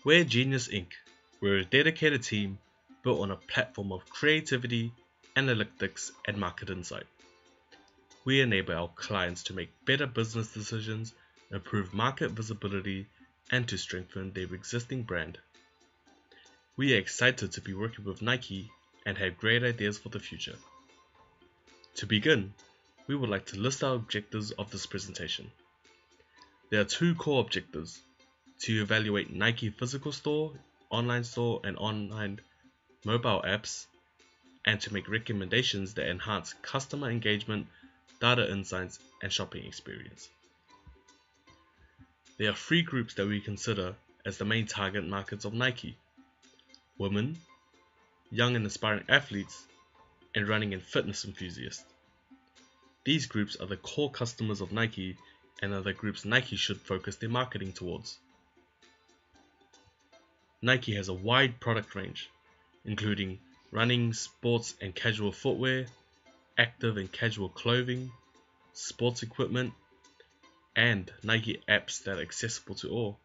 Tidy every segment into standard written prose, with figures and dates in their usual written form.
We're Genius Inc. We're a dedicated team built on a platform of creativity, analytics, and market insight. We enable our clients to make better business decisions, improve market visibility, and to strengthen their existing brand. We are excited to be working with Nike and have great ideas for the future. To begin, we would like to list our objectives of this presentation. There are two core objectives: to evaluate Nike physical store, online store, and online mobile apps, and to make recommendations that enhance customer engagement, data insights, and shopping experience. There are three groups that we consider as the main target markets of Nike: women, young and aspiring athletes, and running and fitness enthusiasts. These groups are the core customers of Nike and are the groups Nike should focus their marketing towards. Nike has a wide product range, including running, sports and casual footwear, active and casual clothing, sports equipment, and Nike apps that are accessible to all.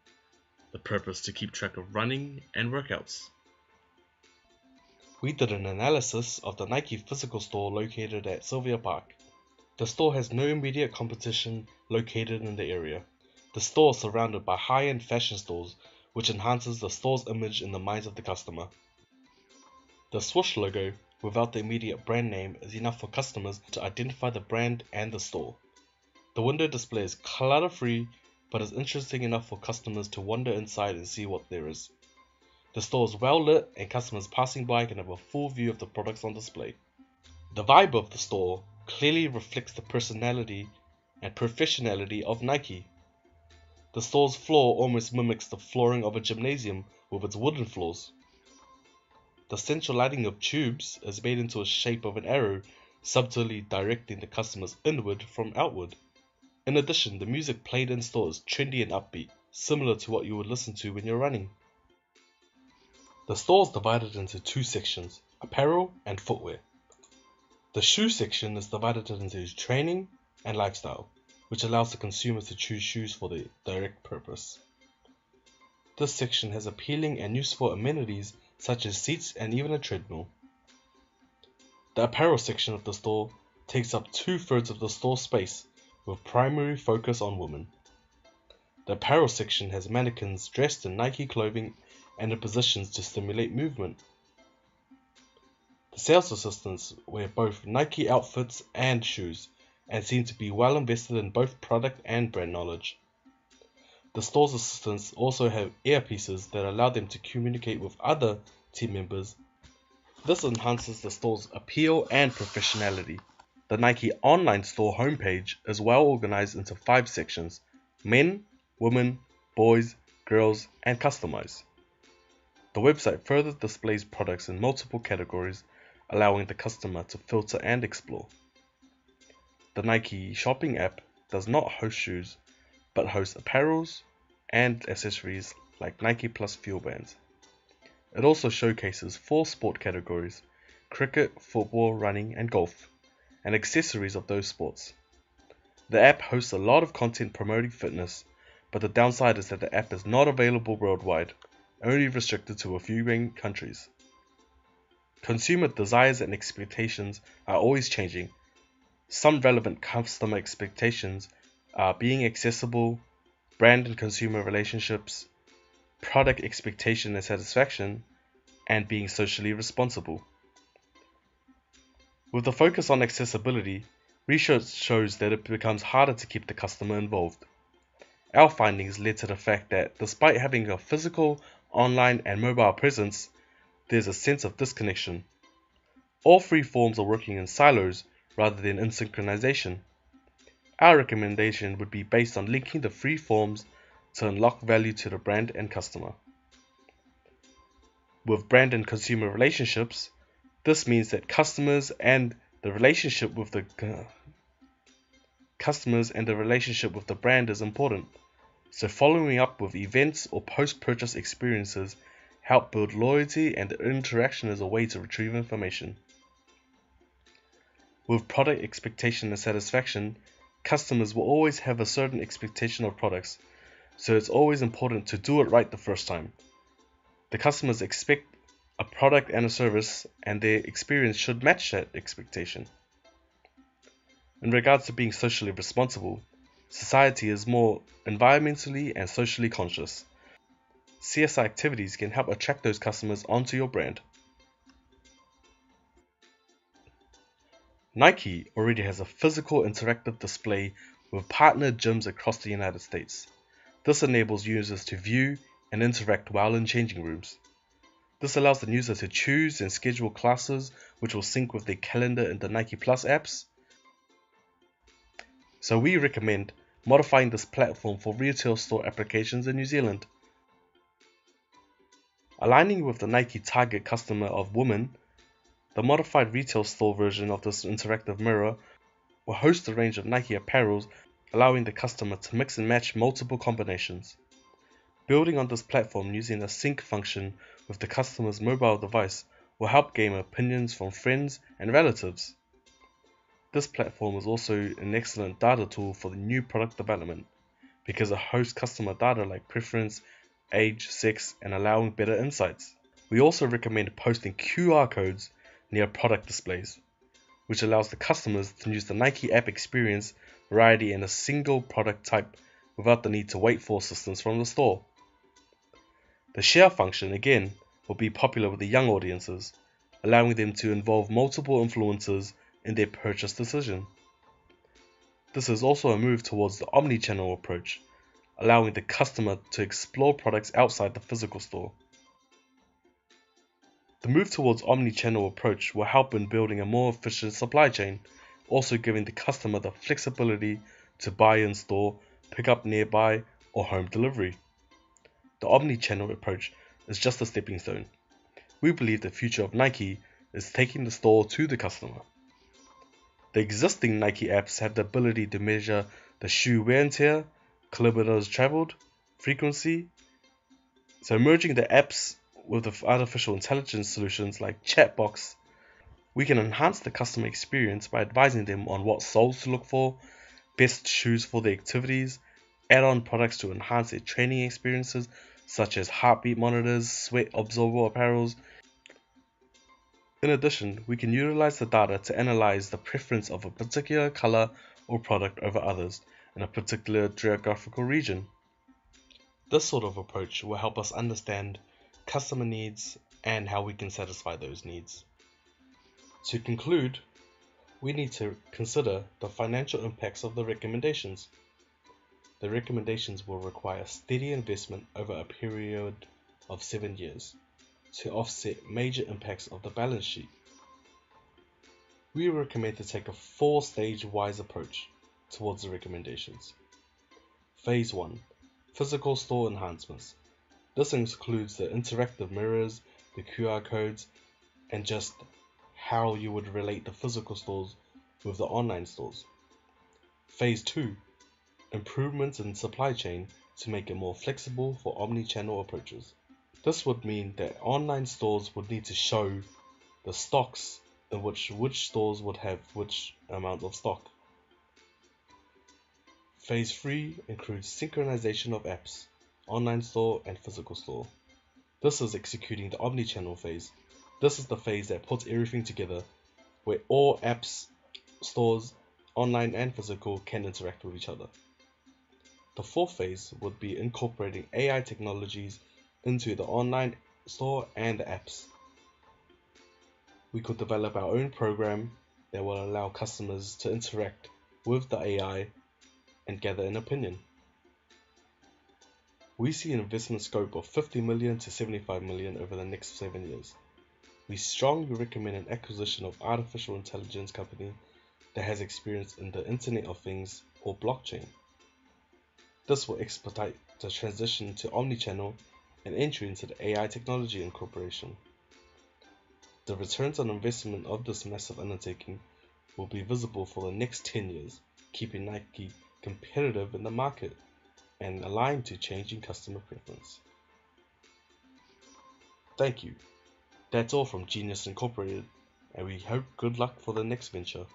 The purpose to keep track of running and workouts. We did an analysis of the Nike physical store located at Sylvia Park. The store has no immediate competition located in the area. The store is surrounded by high-end fashion stores, which enhances the store's image in the minds of the customer. The swoosh logo, without the immediate brand name, is enough for customers to identify the brand and the store. The window display is clutter-free, but is interesting enough for customers to wander inside and see what there is. The store is well lit and customers passing by can have a full view of the products on display. The vibe of the store clearly reflects the personality and professionality of Nike. The store's floor almost mimics the flooring of a gymnasium with its wooden floors. The central lighting of tubes is made into a shape of an arrow, subtly directing the customers inward from outward. In addition, the music played in store is trendy and upbeat, similar to what you would listen to when you're running. The store is divided into two sections: apparel and footwear. The shoe section is divided into training and lifestyle, which allows the consumer to choose shoes for their direct purpose. This section has appealing and useful amenities such as seats and even a treadmill. The apparel section of the store takes up 2/3 of the store space, with primary focus on women. The apparel section has mannequins dressed in Nike clothing and in positions to stimulate movement. The sales assistants wear both Nike outfits and shoes, and seem to be well invested in both product and brand knowledge. The store's assistants also have earpieces that allow them to communicate with other team members. This enhances the store's appeal and professionality. The Nike online store homepage is well organized into 5 sections: men, women, boys, girls, and customize. The website further displays products in multiple categories, allowing the customer to filter and explore. The Nike shopping app does not host shoes, but hosts apparels and accessories like Nike Plus fuel bands. It also showcases 4 sport categories: cricket, football, running, and golf, and accessories of those sports. The app hosts a lot of content promoting fitness, but the downside is that the app is not available worldwide, only restricted to a few main countries. Consumer desires and expectations are always changing. Some relevant customer expectations are being accessible, brand and consumer relationships, product expectation and satisfaction, and being socially responsible. With the focus on accessibility, research shows that it becomes harder to keep the customer involved. Our findings led to the fact that despite having a physical, online, and mobile presence, there's a sense of disconnection. All 3 forms are working in silos rather than in synchronization. Our recommendation would be based on linking the 3 forms to unlock value to the brand and customer. With brand and consumer relationships, this means that customers and the relationship with the brand is important. So following up with events or post-purchase experiences help build loyalty, and the interaction is a way to retrieve information. With product expectation and satisfaction, customers will always have a certain expectation of products, so it's always important to do it right the first time. The customers expect a product and a service, and their experience should match that expectation. In regards to being socially responsible, society is more environmentally and socially conscious. CSR activities can help attract those customers onto your brand. Nike already has a physical interactive display with partner gyms across the United States. This enables users to view and interact while in changing rooms. This allows the user to choose and schedule classes which will sync with their calendar in the Nike Plus apps. So we recommend modifying this platform for retail store applications in New Zealand. Aligning with the Nike target customer of women, the modified retail store version of this interactive mirror will host a range of Nike apparels, allowing the customer to mix and match multiple combinations. Building on this platform using a sync function with the customer's mobile device will help gain opinions from friends and relatives. This platform is also an excellent data tool for the new product development because it hosts customer data like preference, age, sex, and allowing better insights. We also recommend posting QR codes near product displays, which allows the customers to use the Nike app experience variety in a single product type without the need to wait for assistance from the store. The share function again will be popular with the young audiences, allowing them to involve multiple influencers in their purchase decision. This is also a move towards the omni-channel approach, allowing the customer to explore products outside the physical store. The move towards omni-channel approach will help in building a more efficient supply chain, also giving the customer the flexibility to buy in store, pick up nearby, or home delivery. The omni-channel approach is just a stepping stone. We believe the future of Nike is taking the store to the customer. The existing Nike apps have the ability to measure the shoe wear and tear, kilometers traveled, frequency. So merging the apps with the artificial intelligence solutions like chatbots, we can enhance the customer experience by advising them on what soles to look for, best shoes for their activities, add-on products to enhance their training experiences such as heartbeat monitors, sweat absorber apparels. In addition, we can utilize the data to analyze the preference of a particular color or product over others in a particular geographical region. This sort of approach will help us understand customer needs and how we can satisfy those needs. To conclude, we need to consider the financial impacts of the recommendations. The recommendations will require steady investment over a period of 7 years to offset major impacts of the balance sheet. We recommend to take a 4-stage wise approach towards the recommendations. Phase 1. Physical store enhancements. This includes the interactive mirrors, the QR codes, and just how you would relate the physical stores with the online stores. Phase 2. Improvements in supply chain to make it more flexible for omni-channel approaches. This would mean that online stores would need to show the stocks in which stores would have which amount of stock. Phase 3 includes synchronization of apps, online store and physical store. This is executing the omni-channel phase. This is the phase that puts everything together, where all apps, stores, online and physical, can interact with each other. The 4th phase would be incorporating AI technologies into the online store and the apps. We could develop our own program that will allow customers to interact with the AI and gather an opinion. We see an investment scope of 50 million to 75 million over the next 7 years. We strongly recommend an acquisition of artificial intelligence company that has experience in the Internet of Things or blockchain. This will expedite the transition to omnichannel and entry into the AI technology incorporation. The returns on investment of this massive undertaking will be visible for the next 10 years, keeping Nike competitive in the market and aligned to changing customer preference. Thank you. That's all from Genius Incorporated, and we hope good luck for the next venture.